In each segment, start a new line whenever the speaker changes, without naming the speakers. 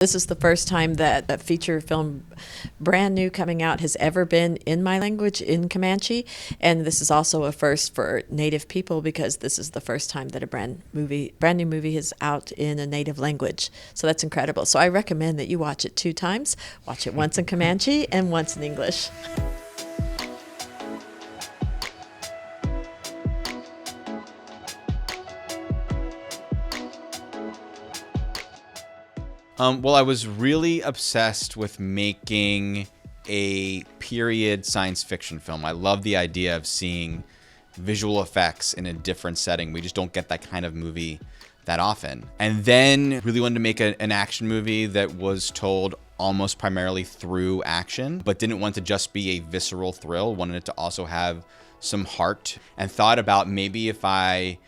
This is the first time that a feature film, brand new coming out, has ever been in my language, in Comanche. And this is also a first for Native people because this is the first time that a brand new movie is out in a native language. So that's incredible. So I recommend that you watch it 2 times. Watch it once in Comanche and once in English.
Well, I was really obsessed with making a period science fiction film. I love the idea of seeing visual effects in a different setting. We just don't get that kind of movie that often. And then really wanted to make an action movie that was told almost primarily through action, but didn't want to just be a visceral thrill. Wanted it to also have some heart, and thought about maybe if I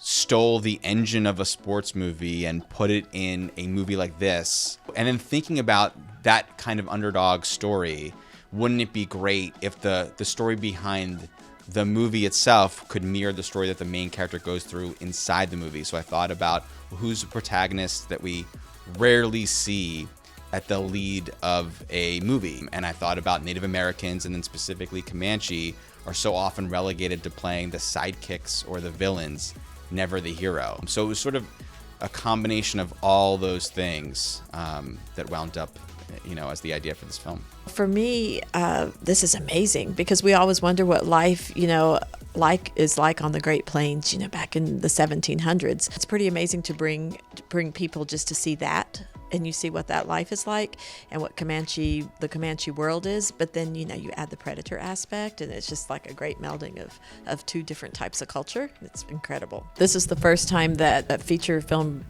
stole the engine of a sports movie and put it in a movie like this. And then thinking about that kind of underdog story, wouldn't it be great if the story behind the movie itself could mirror the story that the main character goes through inside the movie? So I thought about who's the protagonist that we rarely see at the lead of a movie. And I thought about Native Americans, and then specifically Comanche, are so often relegated to playing the sidekicks or the villains, never the hero. So it was sort of a combination of all those things that wound up, as the idea for this film.
For me, this is amazing because we always wonder what life, is like on the Great Plains, back in the 1700s. It's pretty amazing to bring people just to see that, and you see what that life is like and what the Comanche world is. But then, you add the predator aspect, and it's just like a great melding of 2 different types of culture. It's incredible. This is the first time that a feature film,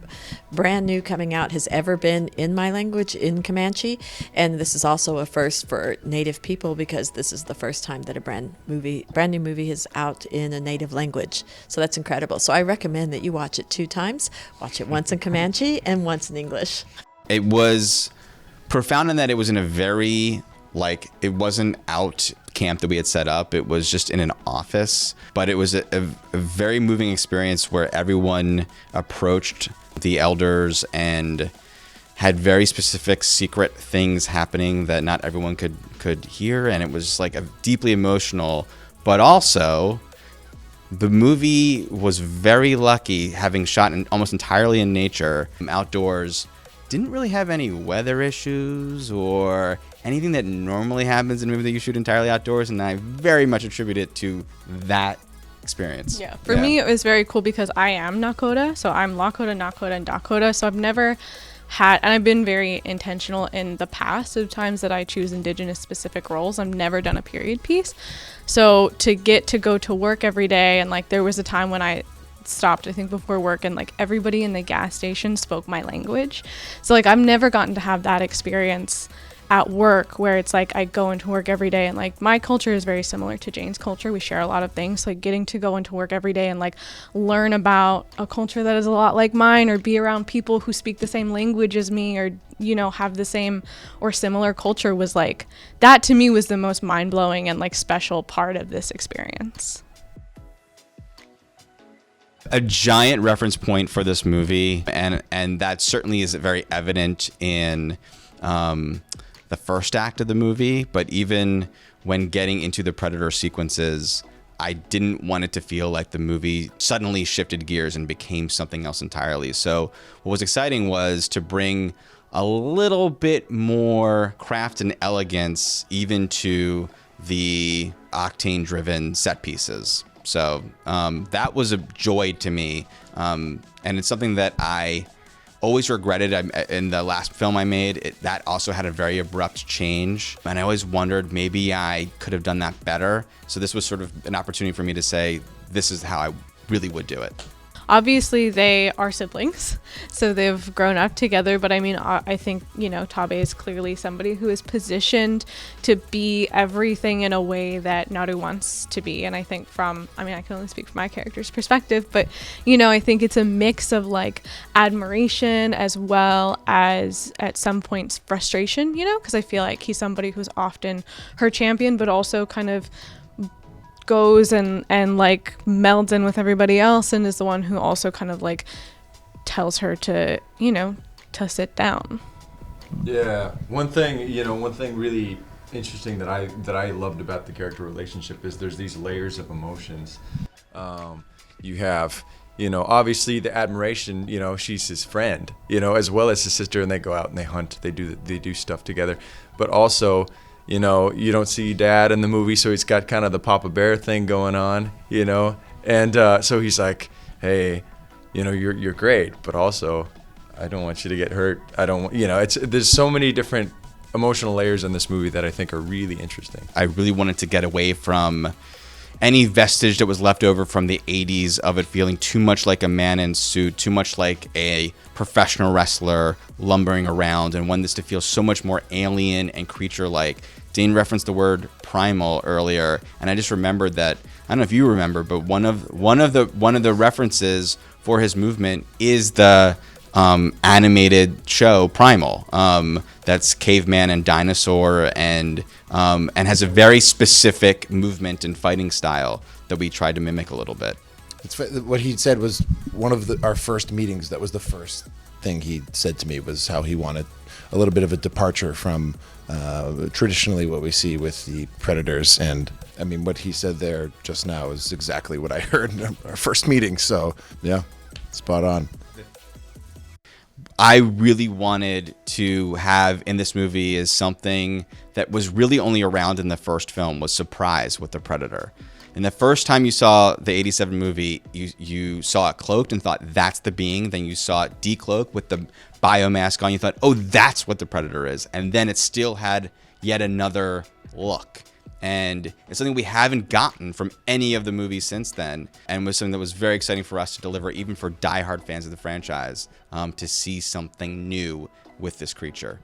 brand new coming out, has ever been in my language, in Comanche. And this is also a first for Native people because this is the first time that a brand new movie is out in a native language. So that's incredible. So I recommend that you watch it 2 times. Watch it once in Comanche and once in English.
It was profound in that it was in a very, it wasn't out camp that we had set up. It was just in an office, but it was a very moving experience where everyone approached the elders and had very specific secret things happening that not everyone could hear. And it was deeply emotional, but also the movie was very lucky, having shot almost entirely in nature, outdoors. Didn't really have any weather issues or anything that normally happens in a movie that you shoot entirely outdoors, and I very much attribute it to that experience.
Yeah, for me it was very cool because I am Nakoda, so I'm Lakota, Nakoda, and Dakota, so I've never had, and I've been very intentional in the past of times that I choose indigenous specific roles. I've never done a period piece, so to get to go to work every day, and there was a time when I stopped, I think, before work, and everybody in the gas station spoke my language. So I've never gotten to have that experience at work where it's I go into work every day, and my culture is very similar to Jane's culture. We share a lot of things. So getting to go into work every day and learn about a culture that is a lot like mine, or be around people who speak the same language as me, or have the same or similar culture, was that to me was the most mind-blowing and special part of this experience.
A giant reference point for this movie, and that certainly is very evident in the first act of the movie, but even when getting into the predator sequences, I didn't want it to feel like the movie suddenly shifted gears and became something else entirely. So what was exciting was to bring a little bit more craft and elegance even to the octane-driven set pieces. So that was a joy to me, and it's something that I always regretted. In the last film I made, that also had a very abrupt change, and I always wondered maybe I could have done that better. So this was sort of an opportunity for me to say, this is how I really would do it.
Obviously, they are siblings, so they've grown up together. But I mean, I think, Tabe is clearly somebody who is positioned to be everything in a way that Naru wants to be. And I think I can only speak from my character's perspective, but, I think it's a mix of admiration as well as at some points frustration, because I feel like he's somebody who's often her champion, but also kind of goes and melds in with everybody else, and is the one who also kind of tells her to to sit down.
Yeah, one thing really interesting that I loved about the character relationship is there's these layers of emotions. You have, obviously the admiration. She's his friend, as well as his sister, and they go out and they hunt. They do stuff together, but also, you don't see Dad in the movie, so he's got kind of the Papa Bear thing going on, and so he's like, hey, you're great, but also, I don't want you to get hurt. I don't want, there's so many different emotional layers in this movie that I think are really interesting.
I really wanted to get away from any vestige that was left over from the 80s of it feeling too much like a man in suit, too much like a professional wrestler lumbering around, and wanted this to feel so much more alien and creature-like. Dane referenced the word primal earlier, and I just remembered that, I don't know if you remember, but one of the references for his movement is the animated show Primal. That's caveman and dinosaur, and has a very specific movement and fighting style that we tried to mimic a little bit.
What he said was one of our first meetings. That was the first thing he said to me, was how he wanted a little bit of a departure from traditionally what we see with the Predators. And I mean, what he said there just now is exactly what I heard in our first meeting. So yeah, spot on.
I really wanted to have in this movie is something that was really only around in the first film, was surprise with the Predator. And the first time you saw the 87 movie, you saw it cloaked and thought that's the being. Then you saw it decloaked with the biomask on. You thought, oh, that's what the Predator is. And then it still had yet another look. And it's something we haven't gotten from any of the movies since then, and was something that was very exciting for us to deliver, even for diehard fans of the franchise, to see something new with this creature.